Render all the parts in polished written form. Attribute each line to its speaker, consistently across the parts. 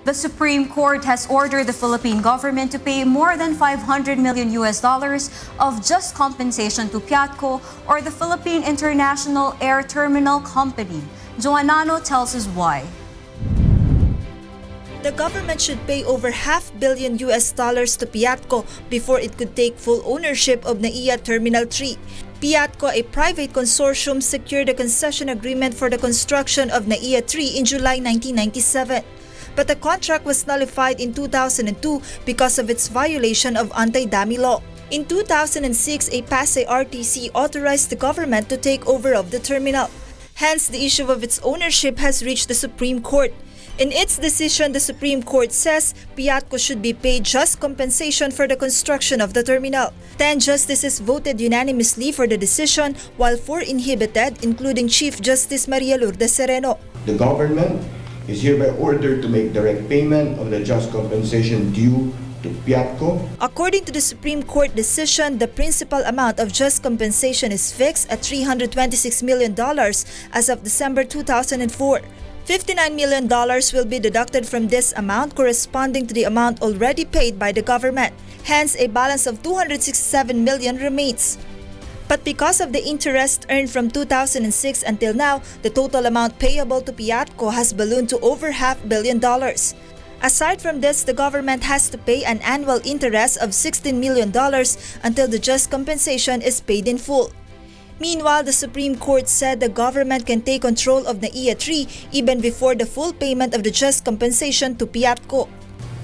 Speaker 1: The Supreme Court has ordered the Philippine government to pay more than $500 million of just compensation to PIATCO, or the Philippine International Air Terminal Company. Joan Nano tells us why.
Speaker 2: The government should pay over $500 million to PIATCO before it could take full ownership of NAIA Terminal 3. PIATCO, a private consortium, secured a concession agreement for the construction of NAIA 3 in July 1997. But the contract was nullified in 2002 because of its violation of anti-dummy law. In 2006, a PASE RTC authorized the government to take over of the terminal. Hence, the issue of its ownership has reached the Supreme Court. In its decision, the Supreme Court says PIATCO should be paid just compensation for the construction of the terminal. 10 justices voted unanimously for the decision, while 4 inhibited, including Chief Justice Maria Lourdes Sereno.
Speaker 3: The government is hereby ordered to make direct payment of the just compensation due to PIATCO.
Speaker 2: According to the Supreme Court decision, the principal amount of just compensation is fixed at $326 million as of December 2004. $59 million will be deducted from this amount, corresponding to the amount already paid by the government. Hence, a balance of $267 million remains. But because of the interest earned from 2006 until now, the total amount payable to PIATCO has ballooned to over $500 million. Aside from this, the government has to pay an annual interest of $16 million until the just compensation is paid in full. Meanwhile, the Supreme Court said the government can take control of NAIA 3 even before the full payment of the just compensation to PIATCO.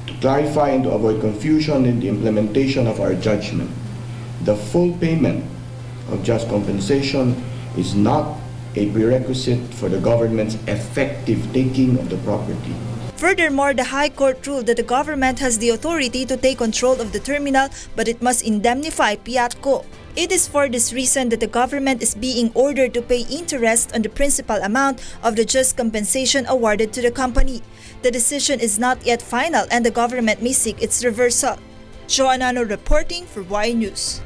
Speaker 3: To clarify and to avoid confusion in the implementation of our judgment, the full payment of just compensation is not a prerequisite for the government's effective taking of the property.
Speaker 2: Furthermore, the High Court ruled that the government has the authority to take control of the terminal, but it must indemnify PIATCO. It is for this reason that the government is being ordered to pay interest on the principal amount of the just compensation awarded to the company. The decision is not yet final and the government may seek its reversal. Joan Nano reporting for YN News.